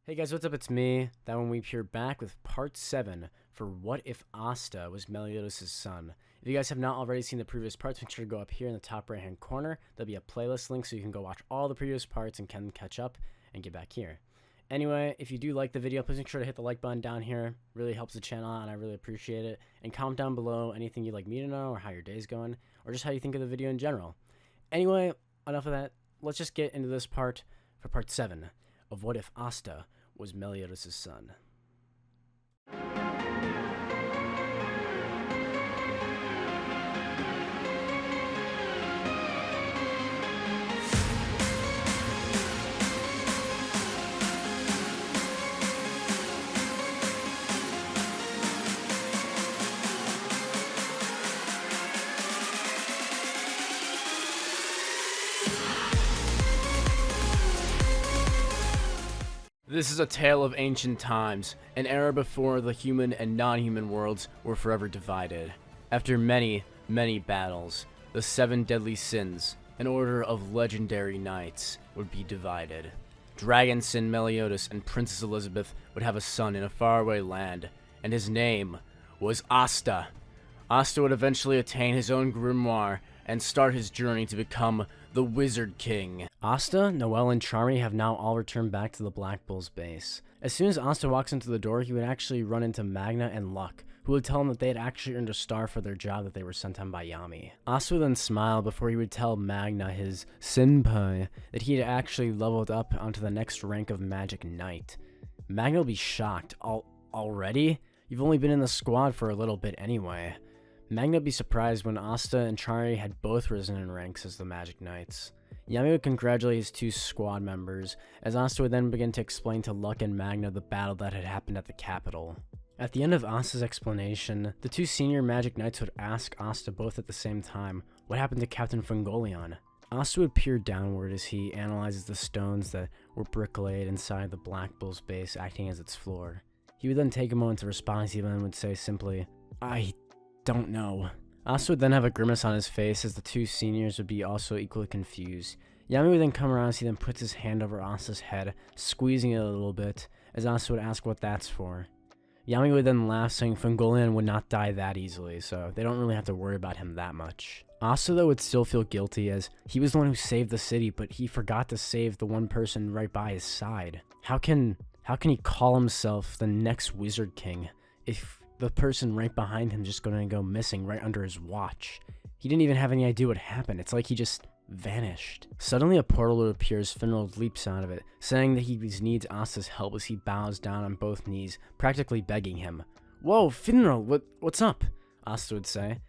Hey guys, what's up? It's me, That One Weep here, back with part 7 for What If Asta Was Meliodas' Son. If you guys have not already seen the previous parts, make sure to go up here in the top right hand corner. There'll be a playlist link so you can go watch all the previous parts and can catch up and get back here. Anyway, if you do like the video, please make sure to hit the like button down here. It really helps the channel out and I really appreciate it. And comment down below anything you'd like me to know or how your day's going or just how you think of the video in general. Anyway, enough of that. Let's just get into this part for part 7 of What If Asta Was Meliodas' Son. This is a tale of ancient times, an era before the human and non-human worlds were forever divided. After many, many battles, the 7 deadly sins, an order of legendary knights, would be divided. Dragon Sin Meliodas and Princess Elizabeth would have a son in a faraway land, and his name was Asta. Asta would eventually attain his own grimoire and start his journey to become the Wizard King. Asta, Noelle, and Charmy have now all returned back to the Black Bull's base. As soon as Asta walks into the door, he would actually run into Magna and Luck, who would tell him that they had actually earned a star for their job that they were sent on by Yami. Asta would then smile before he would tell Magna, his senpai, that he had actually leveled up onto the next rank of Magic Knight. Magna would be shocked. Already? You've only been in the squad for a little bit anyway. Magna would be surprised when Asta and Chari had both risen in ranks as the Magic Knights. Yami would congratulate his 2 squad members, as Asta would then begin to explain to Luck and Magna the battle that had happened at the capital. At the end of Asta's explanation, the 2 senior Magic Knights would ask Asta both at the same time what happened to Captain Fungolion. Asta would peer downward as he analyzes the stones that were brick-laid inside the Black Bull's base, acting as its floor. He would then take a moment to respond, he then would say simply, "I don't know." Asta would then have a grimace on his face as the 2 seniors would be also equally confused. Yami would then come around as he then puts his hand over Asta's head, squeezing it a little bit, as Asta would ask what that's for. Yami would then laugh, saying Fungolion would not die that easily, so they don't really have to worry about him that much. Asta, though, would still feel guilty as he was the one who saved the city, but he forgot to save the one person right by his side. How can he call himself the next Wizard King if the person right behind him just gonna go missing right under his watch? He didn't even have any idea what happened. It's like he just vanished. Suddenly a portal would appear as Finral leaps out of it, saying that he needs Asta's help as he bows down on both knees, practically begging him. "Whoa, Finral, what's up?" Asta would say.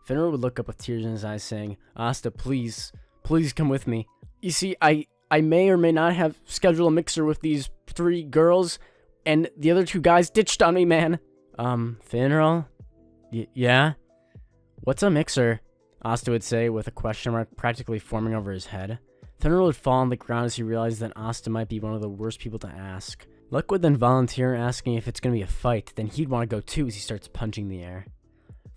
Finral would look up with tears in his eyes, saying, "Asta, please come with me. You see, I may or may not have scheduled a mixer with these 3 girls, and the other 2 guys ditched on me, man." Finral? Yeah? What's a mixer?" Asta would say, with a question mark practically forming over his head. Finral would fall on the ground as he realized that Asta might be one of the worst people to ask. Luck would then volunteer, asking if it's going to be a fight, then he'd want to go too as he starts punching the air.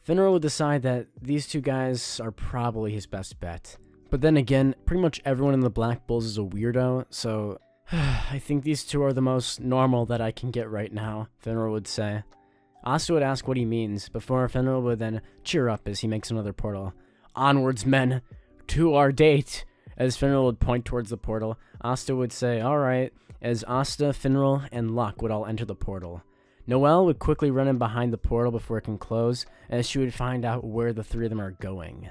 Finral would decide that these 2 guys are probably his best bet. But then again, pretty much everyone in the Black Bulls is a weirdo, so I think these 2 are the most normal that I can get right now, Finral would say. Asta would ask what he means, before Finral would then cheer up as he makes another portal. "Onwards, men, to our date." As Finral would point towards the portal, Asta would say, "Alright," as Asta, Finral, and Luck would all enter the portal. Noelle would quickly run in behind the portal before it can close, as she would find out where the 3 of them are going.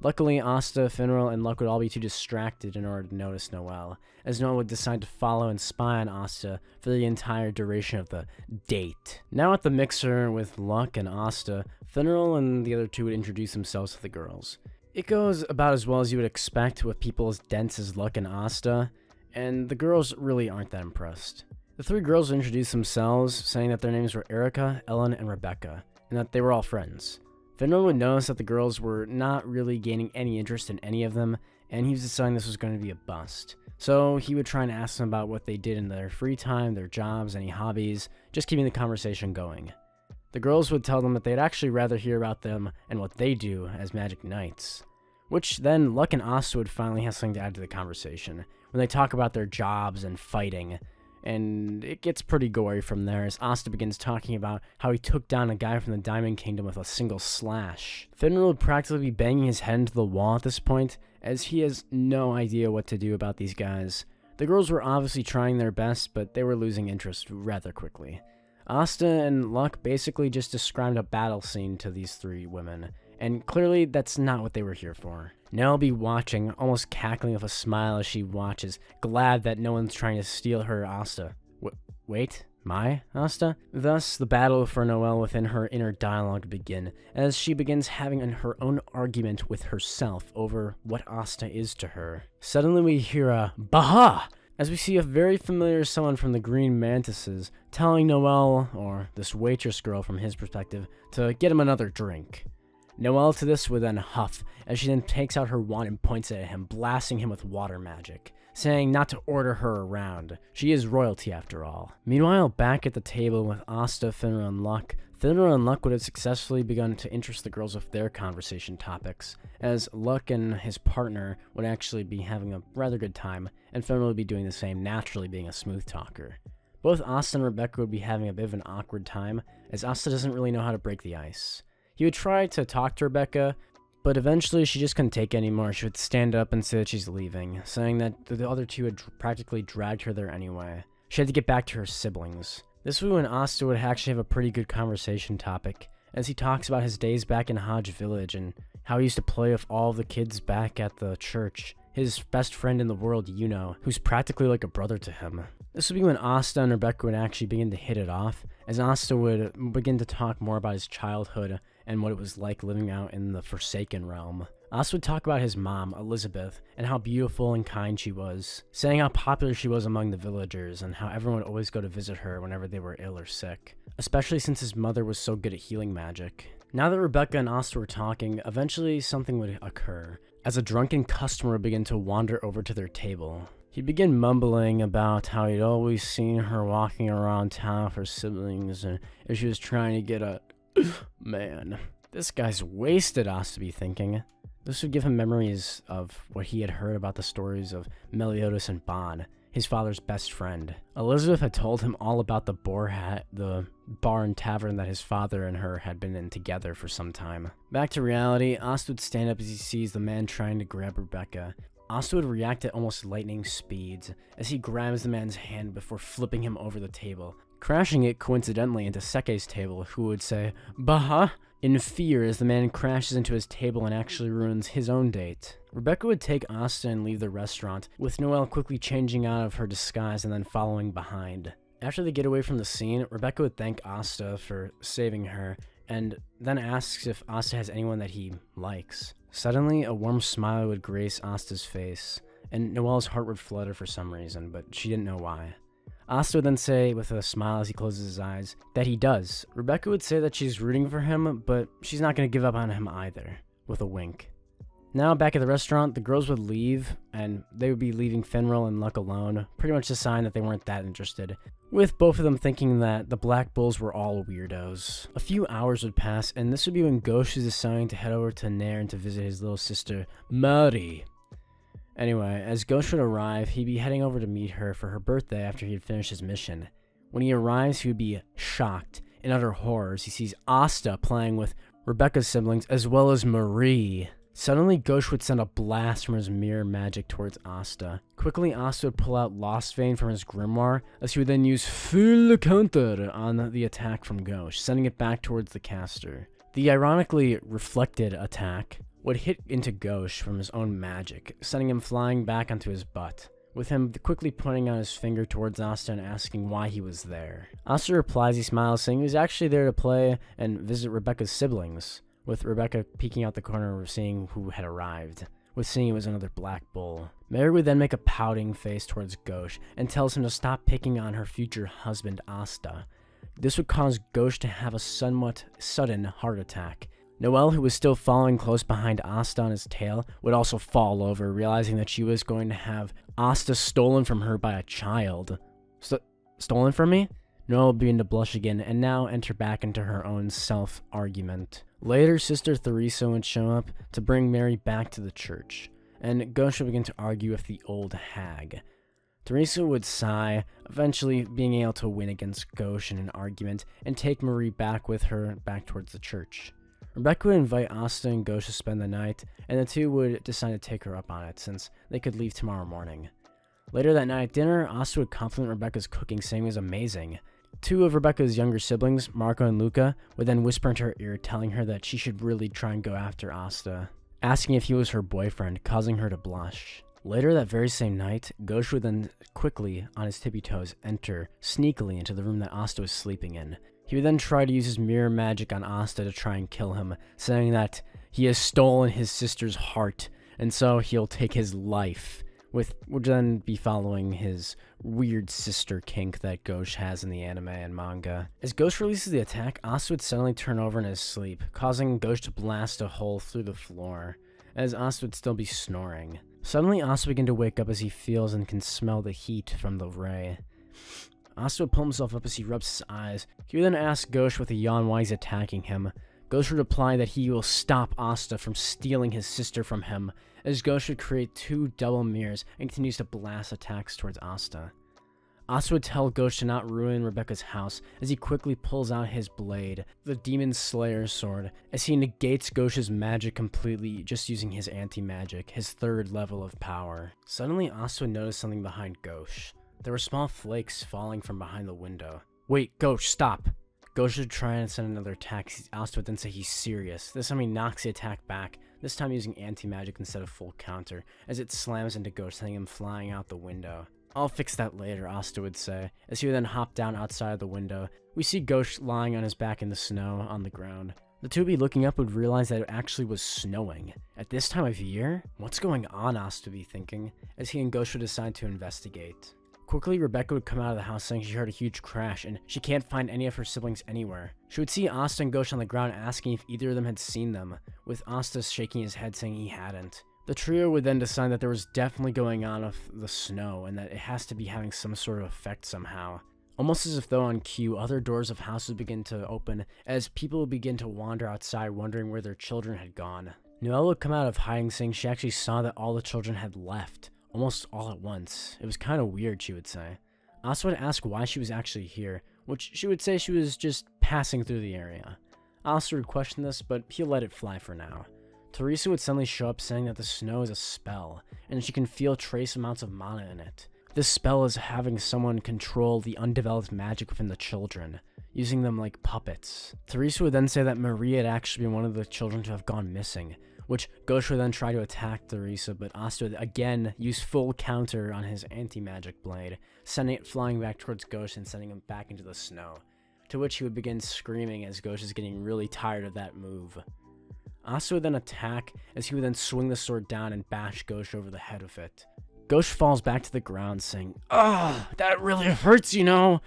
Luckily, Asta, Finral, and Luck would all be too distracted in order to notice Noelle, as Noelle would decide to follow and spy on Asta for the entire duration of the date. Now at the mixer with Luck and Asta, Finral and the other 2 would introduce themselves to the girls. It goes about as well as you would expect with people as dense as Luck and Asta, and the girls really aren't that impressed. The 3 girls would introduce themselves, saying that their names were Erica, Ellen, and Rebecca, and that they were all friends. Finral would notice that the girls were not really gaining any interest in any of them, and he was deciding this was going to be a bust. So he would try and ask them about what they did in their free time, their jobs, any hobbies, just keeping the conversation going. The girls would tell them that they'd actually rather hear about them and what they do as Magic Knights. Which then Luck and Asta would finally have something to add to the conversation, when they talk about their jobs and fighting. and it gets pretty gory from there as Asta begins talking about how he took down a guy from the Diamond Kingdom with a single slash. Finral would practically be banging his head into the wall at this point, as he has no idea what to do about these guys. The girls were obviously trying their best, but they were losing interest rather quickly. Asta and Luck basically just described a battle scene to these three women, and clearly that's not what they were here for. Nell will be watching, almost cackling with a smile as she watches, glad that no one's trying to steal her Asta. Wait, my Asta? Thus, the battle for Noelle within her inner dialogue to begin, as she begins having her own argument with herself over what Asta is to her. Suddenly we hear a "Baha!" as we see a very familiar someone from the Green Mantises telling Noelle, or this waitress girl from his perspective, to get him another drink. Noelle to this would then huff, as she then takes out her wand and points it at him, blasting him with water magic, saying not to order her around. She is royalty after all. Meanwhile, back at the table with Asta, Finral, and Luck, Finral and Luck would have successfully begun to interest the girls with their conversation topics, as Luck and his partner would actually be having a rather good time, and Finral would be doing the same, naturally being a smooth talker. Both Asta and Rebecca would be having a bit of an awkward time, as Asta doesn't really know how to break the ice. He would try to talk to Rebecca, but eventually she just couldn't take it anymore. She would stand up and say that she's leaving, saying that the other two had practically dragged her there anyway. She had to get back to her siblings. This was when Asta would actually have a pretty good conversation topic, as he talks about his days back in Hodge Village and how he used to play with all the kids back at the church. His best friend in the world, who's practically like a brother to him. This would be when Asta and Rebecca would actually begin to hit it off, as Asta would begin to talk more about his childhood and what it was like living out in the Forsaken realm. Asta would talk about his mom, Elizabeth, and how beautiful and kind she was, saying how popular she was among the villagers and how everyone would always go to visit her whenever they were ill or sick, especially since his mother was so good at healing magic. Now that Rebecca and Asta were talking, eventually something would occur, as a drunken customer would begin to wander over to their table. He'd begin mumbling about how he'd always seen her walking around town with her siblings, and if she was trying to get a man, this guy's wasted, Asta be thinking. This would give him memories of what he had heard about the stories of Meliodas and Bon, his father's best friend. Elizabeth had told him all about the bar and tavern that his father and her had been in together for some time. Back to reality, Asta would stand up as he sees the man trying to grab Rebecca. Asta would react at almost lightning speeds as he grabs the man's hand before flipping him over the table, crashing it coincidentally into Seke's table, who would say, "Baha!" in fear as the man crashes into his table and actually ruins his own date. Rebecca would take Asta and leave the restaurant, with Noelle quickly changing out of her disguise and then following behind. After they get away from the scene, Rebecca would thank Asta for saving her, and then asks if Asta has anyone that he likes. Suddenly, a warm smile would grace Asta's face, and Noelle's heart would flutter for some reason, but she didn't know why. Asta would then say, with a smile as he closes his eyes, that he does. Rebecca would say that she's rooting for him, but she's not going to give up on him either, with a wink. Now, back at the restaurant, the girls would leave, and they would be leaving Finral and Luck alone, pretty much a sign that they weren't that interested, with both of them thinking that the Black Bulls were all weirdos. A few hours would pass, and this would be when Gauche is deciding to head over to Nairn to visit his little sister, Marie. Anyway, as Gauche would arrive, he'd be heading over to meet her for her birthday after he had finished his mission. When he arrives, he would be shocked, in utter horror, as he sees Asta playing with Rebecca's siblings, as well as Marie. Suddenly, Gauche would send a blast from his mirror magic towards Asta. Quickly, Asta would pull out Lost Vein from his grimoire, as he would then use Full Counter on the attack from Gauche, sending it back towards the caster. The ironically reflected attack would hit into Gauche from his own magic, sending him flying back onto his butt, with him quickly pointing out his finger towards Asta and asking why he was there. Asta replies, he smiles, saying he was actually there to play and visit Rebecca's siblings, with Rebecca peeking out the corner of seeing who had arrived, with seeing it was another Black Bull. Mary would then make a pouting face towards Gauche and tells him to stop picking on her future husband, Asta. This would cause Gauche to have a somewhat sudden heart attack. Noelle, who was still following close behind Asta on his tail, would also fall over, realizing that she was going to have Asta stolen from her by a child. Stolen from me? Noelle would begin to blush again, and now enter back into her own self-argument. Later, Sister Theresa would show up to bring Mary back to the church, and Gauche would begin to argue with the old hag. Teresa would sigh, eventually being able to win against Gauche in an argument and take Marie back with her back towards the church. Rebecca would invite Asta and Gauche to spend the night, and the two would decide to take her up on it since they could leave tomorrow morning. Later that night at dinner, Asta would compliment Rebecca's cooking, saying it was amazing. Two of Rebecca's younger siblings, Marco and Luca, would then whisper into her ear, telling her that she should really try and go after Asta, asking if he was her boyfriend, causing her to blush. Later that very same night, Gauche would then quickly, on his tippy toes, enter sneakily into the room that Asta was sleeping in. He would then try to use his mirror magic on Asta to try and kill him, saying that he has stolen his sister's heart, and so he'll take his life, which would then be following his weird sister kink that Gauche has in the anime and manga. As Gauche releases the attack, Asta would suddenly turn over in his sleep, causing Gauche to blast a hole through the floor, as Asta would still be snoring. Suddenly, Asta began to wake up as he feels and can smell the heat from the ray. Asta would pull himself up as he rubs his eyes. He would then ask Gauche with a yawn why he's attacking him. Gauche would reply that he will stop Asta from stealing his sister from him, as Gauche would create two double mirrors and continues to blast attacks towards Asta. Asta would tell Gauche to not ruin Rebecca's house as he quickly pulls out his blade, the Demon Slayer's sword, as he negates Gauche's magic completely just using his anti-magic, his third level of power. Suddenly, Asta would notice something behind Gauche. There were small flakes falling from behind the window. Wait, Gauche, stop! Gauche would try and send another attack. Asta would then say he's serious. This time he knocks the attack back, this time using anti-magic instead of full counter, as it slams into Gauche, sending him flying out the window. I'll fix that later, Asta would say, as he would then hop down outside of the window. We see Gauche lying on his back in the snow on the ground. The two would be looking up would realize that it actually was snowing. At this time of year? What's going on, Asta would be thinking, as he and Gauche would decide to investigate. Quickly, Rebecca would come out of the house saying she heard a huge crash and she can't find any of her siblings anywhere. She would see Asta and Gauche on the ground asking if either of them had seen them, with Asta shaking his head saying he hadn't. The trio would then decide that there was definitely going on with the snow and that it has to be having some sort of effect somehow. Almost as if though on cue, other doors of houses begin to open as people would begin to wander outside wondering where their children had gone. Noelle would come out of hiding saying she actually saw that all the children had left, almost all at once. It was kind of weird, she would say. Asta would ask why she was actually here, which she would say she was just passing through the area. Asta would question this, but he'll let it fly for now. Teresa would suddenly show up saying that the snow is a spell, and she can feel trace amounts of mana in it. This spell is having someone control the undeveloped magic within the children, using them like puppets. Teresa would then say that Marie had actually been one of the children to have gone missing, which Gauche would then try to attack Teresa, but Asta would again use full counter on his anti-magic blade, sending it flying back towards Gauche and sending him back into the snow, to which he would begin screaming as Gauche is getting really tired of that move. Asta would then attack as he would then swing the sword down and bash Gauche over the head with it. Gauche falls back to the ground saying, "Ah, that really hurts, you know."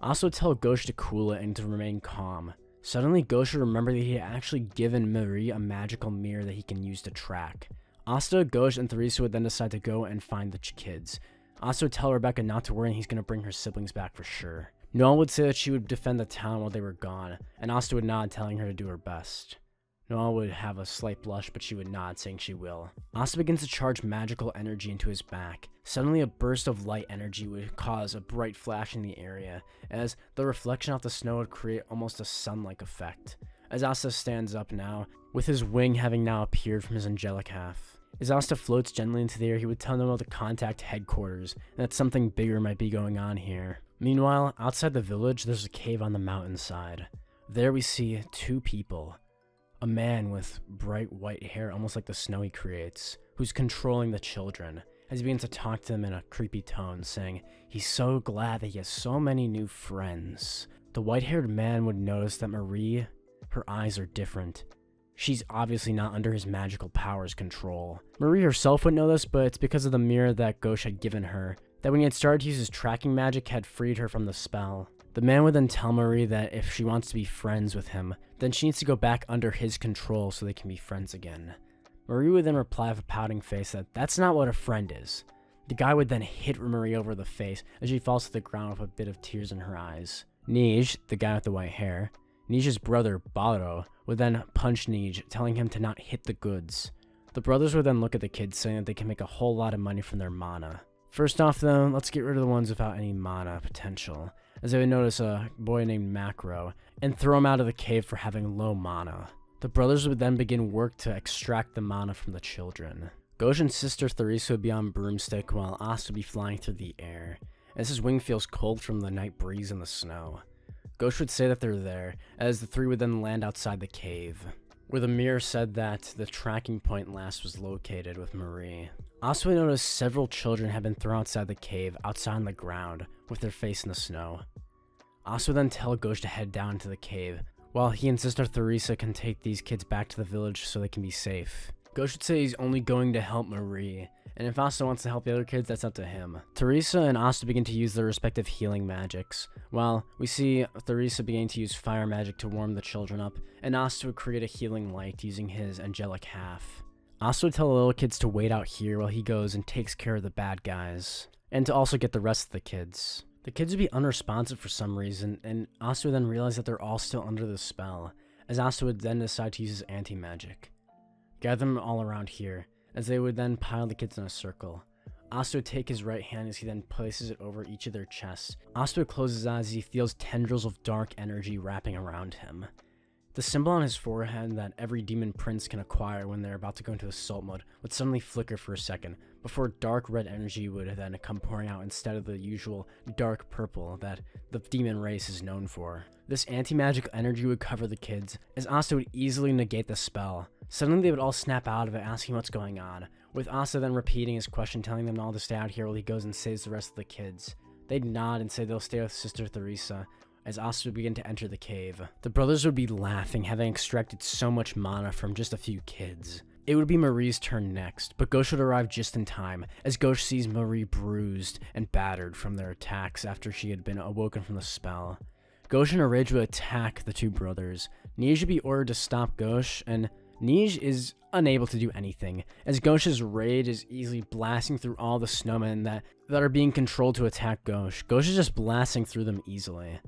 Asta would tell Gauche to cool it and to remain calm. Suddenly, Gauche would remember that he had actually given Marie a magical mirror that he can use to track. Asta, Gauche, and Teresa would then decide to go and find the kids. Asta would tell Rebecca not to worry and he's going to bring her siblings back for sure. Noelle would say that she would defend the town while they were gone, and Asta would nod, telling her to do her best. Noelle would have a slight blush, but she would nod, saying she will. Asta begins to charge magical energy into his back. Suddenly, a burst of light energy would cause a bright flash in the area, as the reflection off the snow would create almost a sun-like effect. As Asta stands up now, with his wing having now appeared from his angelic half. As Asta floats gently into the air, he would tell Noelle to contact headquarters, and that something bigger might be going on here. Meanwhile, outside the village, there's a cave on the mountainside. There we see two people. A man with bright white hair, almost like the snow he creates, who's controlling the children, as he begins to talk to them in a creepy tone, saying he's so glad that he has so many new friends. The white-haired man would notice that Marie, her eyes are different. She's obviously not under his magical powers control. Marie herself would know this, but it's because of the mirror that Gauche had given her, that when he had started to use his tracking magic had freed her from the spell. The man would then tell Marie that if she wants to be friends with him, then she needs to go back under his control so they can be friends again. Marie would then reply with a pouting face that that's not what a friend is. The guy would then hit Marie over the face as she falls to the ground with a bit of tears in her eyes. Nij, the guy with the white hair, Nij's brother, Baro, would then punch Nij, telling him to not hit the goods. The brothers would then look at the kids, saying that they can make a whole lot of money from their mana. First off though, let's get rid of the ones without any mana potential, as they would notice a boy named Macro, and throw him out of the cave for having low mana. The brothers would then begin work to extract the mana from the children. Gauche and sister Theresa would be on broomstick while Asta would be flying through the air, as his wing feels cold from the night breeze and the snow. Gauche would say that they're there, as the three would then land outside the cave, where the mirror said that the tracking point last was located with Marie. Asta would notice several children had been thrown outside the cave, outside on the ground, with their face in the snow. Asta would then tell Gauche to head down into the cave, while he and sister Theresa can take these kids back to the village so they can be safe. Gauche would say he's only going to help Marie, and if Asta wants to help the other kids, that's up to him. Theresa and Asta begin to use their respective healing magics, while we see Theresa beginning to use fire magic to warm the children up, and Asta would create a healing light using his angelic half. Asta would tell the little kids to wait out here while he goes and takes care of the bad guys, and to also get the rest of the kids. The kids would be unresponsive for some reason, and Asta would then realize that they're all still under the spell, as Asta would then decide to use his anti-magic. Gather them all around here, as they would then pile the kids in a circle. Asta would take his right hand as he then places it over each of their chests. Asta would close his eyes as he feels tendrils of dark energy wrapping around him. The symbol on his forehead that every demon prince can acquire when they're about to go into assault mode would suddenly flicker for a second, before dark red energy would then come pouring out instead of the usual dark purple that the demon race is known for. This anti-magic energy would cover the kids, as Asta would easily negate the spell. Suddenly they would all snap out of it, asking what's going on, with Asta then repeating his question, telling them all to stay out here while he goes and saves the rest of the kids. They'd nod and say they'll stay with sister Theresa, as Asta would begin to enter the cave. The brothers would be laughing, having extracted so much mana from just a few kids. It would be Marie's turn next, but Gauche would arrive just in time, as Gauche sees Marie bruised and battered from their attacks after she had been awoken from the spell. Gauche in a rage would attack the two brothers. Nige would be ordered to stop Gauche, and Nige is unable to do anything, as Gauche's rage is easily blasting through all the snowmen that are being controlled to attack Gauche. Gauche is just blasting through them easily.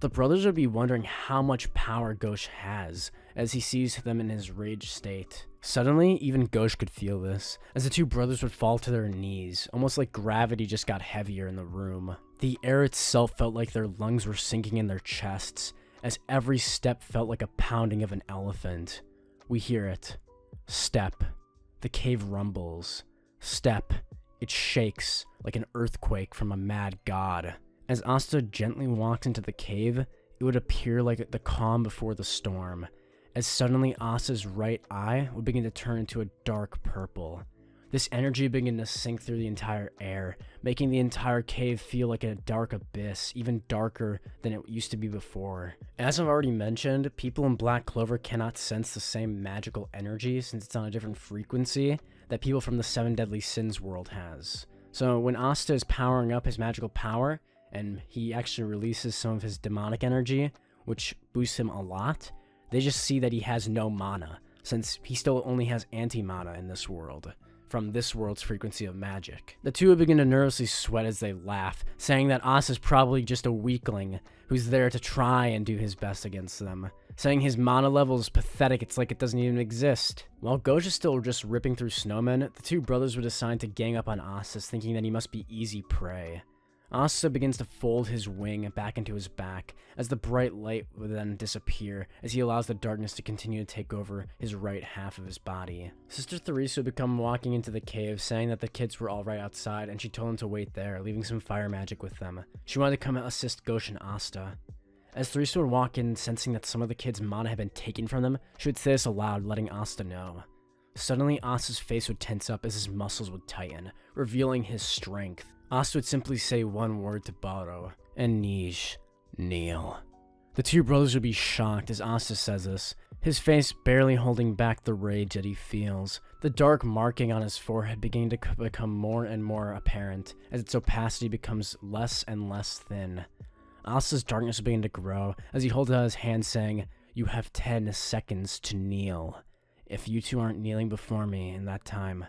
The brothers would be wondering how much power Gauche has, as he sees them in his rage state. Suddenly, even Gauche could feel this, as the two brothers would fall to their knees, almost like gravity just got heavier in the room. The air itself felt like their lungs were sinking in their chests, as every step felt like a pounding of an elephant. We hear it. Step. The cave rumbles. Step. It shakes like an earthquake from a mad god. As Asta gently walked into the cave, it would appear like the calm before the storm, as suddenly Asta's right eye would begin to turn into a dark purple. This energy began to sink through the entire air, making the entire cave feel like a dark abyss, even darker than it used to be before. As I've already mentioned, people in Black Clover cannot sense the same magical energy since it's on a different frequency that people from the Seven Deadly Sins world has. So when Asta is powering up his magical power, and he actually releases some of his demonic energy, which boosts him a lot, they just see that he has no mana, since he still only has anti-mana in this world, from this world's frequency of magic. The two would begin to nervously sweat as they laugh, saying that Asta's probably just a weakling who's there to try and do his best against them, saying his mana level is pathetic, it's like it doesn't even exist. While Gauche is still just ripping through snowmen, the two brothers would decide to gang up on Asta, thinking that he must be easy prey. Asta begins to fold his wing back into his back, as the bright light would then disappear, as he allows the darkness to continue to take over his right half of his body. Sister Theresa would become walking into the cave, saying that the kids were all right outside, and she told them to wait there, leaving some fire magic with them. She wanted to come assist Gauche and Asta. As Theresa would walk in, sensing that some of the kids' mana had been taken from them, she would say this aloud, letting Asta know. Suddenly, Asta's face would tense up as his muscles would tighten, revealing his strength. Asta would simply say one word to Baro, and Nige, kneel. The two brothers would be shocked as Asta says this, his face barely holding back the rage that he feels, the dark marking on his forehead beginning to become more and more apparent as its opacity becomes less and less thin. Asta's darkness would begin to grow as he holds out his hand saying, "You have 10 seconds to kneel. If you two aren't kneeling before me in that time,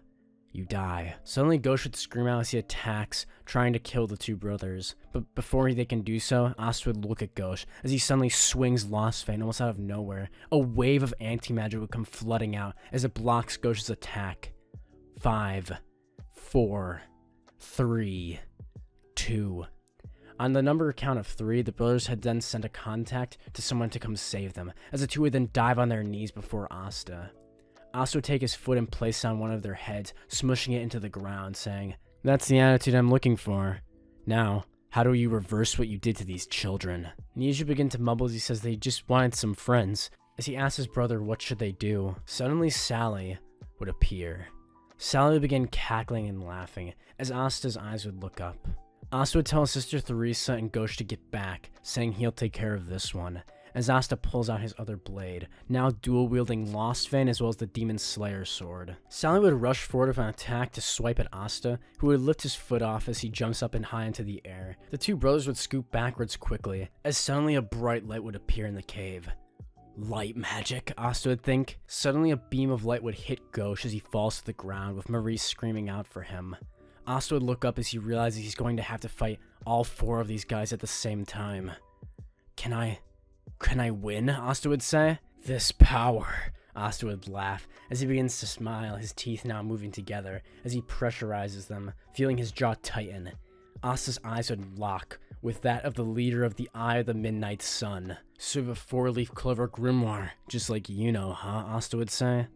you die." Suddenly Gauche would scream out as he attacks, trying to kill the two brothers. But before they can do so, Asta would look at Gauche as he suddenly swings Lost Vein almost out of nowhere. A wave of anti-magic would come flooding out as it blocks Gauche's attack. 5, 4, 3, 2. On the number count of 3, the brothers had then sent a contact to someone to come save them, as the two would then dive on their knees before Asta. Asta would take his foot and place it on one of their heads, smushing it into the ground, saying, "That's the attitude I'm looking for. Now, how do you reverse what you did to these children?" Nija began to mumble as he says they just wanted some friends. As he asked his brother what should they do, suddenly Sally would appear. Sally would begin cackling and laughing as Asta's eyes would look up. Asta would tell his sister Theresa and Gauche to get back, saying he'll take care of this one, as Asta pulls out his other blade, now dual-wielding Lost Vein as well as the Demon Slayer sword. Sally would rush forward with an attack to swipe at Asta, who would lift his foot off as he jumps up and high into the air. The two brothers would scoot backwards quickly, as suddenly a bright light would appear in the cave. Light magic, Asta would think. Suddenly a beam of light would hit Gauche as he falls to the ground, with Marie screaming out for him. Asta would look up as he realizes he's going to have to fight all 4 of these guys at the same time. Can I win? Asta would say. This power, Asta would laugh as he begins to smile, his teeth now moving together as he pressurizes them, feeling his jaw tighten. Asta's eyes would lock with that of the leader of the Eye of the Midnight Sun. Sort of a 4-leaf clover grimoire, just like you know, huh? Asta would say.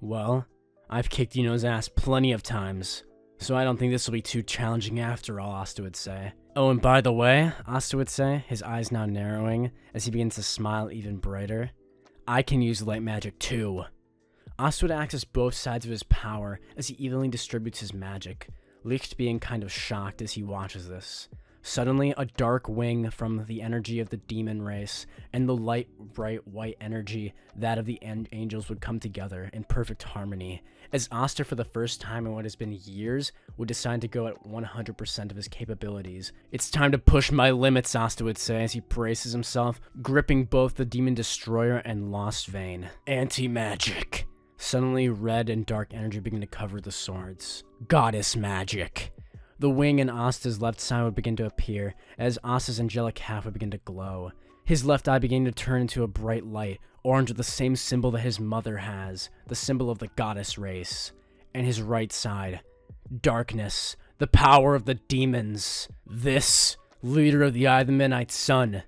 Well, I've kicked Yuno's ass plenty of times, so I don't think this will be too challenging after all, Asta would say. Oh, and by the way, Asta would say, his eyes now narrowing as he begins to smile even brighter, I can use light magic too. Asta would access both sides of his power as he evenly distributes his magic, Licht being kind of shocked as he watches this. Suddenly, a dark wing from the energy of the demon race and the light, bright white energy, that of the angels, would come together in perfect harmony, as Asta, for the first time in what has been years, would decide to go at 100% of his capabilities. It's time to push my limits, Asta would say as he braces himself, gripping both the Demon Destroyer and Lost Vein. Anti-magic. Suddenly, red and dark energy begin to cover the swords. Goddess magic. The wing in Asta's left side would begin to appear, as Asta's angelic half would begin to glow. His left eye began to turn into a bright light, orange with the same symbol that his mother has, the symbol of the goddess race. And his right side, darkness, the power of the demons. This, leader of the Eye of the Midnight Sun,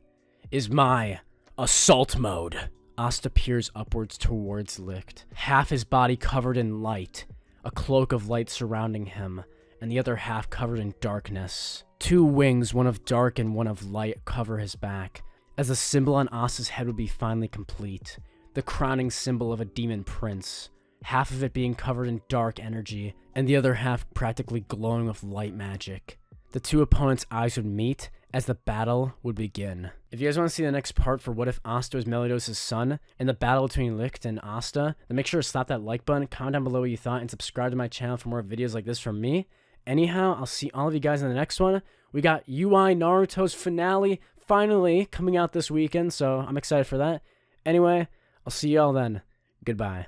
is my assault mode. Asta peers upwards towards Licht, half his body covered in light, a cloak of light surrounding him, and the other half covered in darkness. 2 wings, one of dark and one of light, cover his back, as the symbol on Asta's head would be finally complete, the crowning symbol of a demon prince, half of it being covered in dark energy, and the other half practically glowing with light magic. The 2 opponents' eyes would meet as the battle would begin. If you guys want to see the next part for What If Asta Was Meliodas' Son and the battle between Licht and Asta, then make sure to slap that like button, comment down below what you thought, and subscribe to my channel for more videos like this from me. Anyhow, I'll see all of you guys in the next one. We got UI Naruto's finale finally coming out this weekend, so I'm excited for that. Anyway, I'll see y'all then. Goodbye.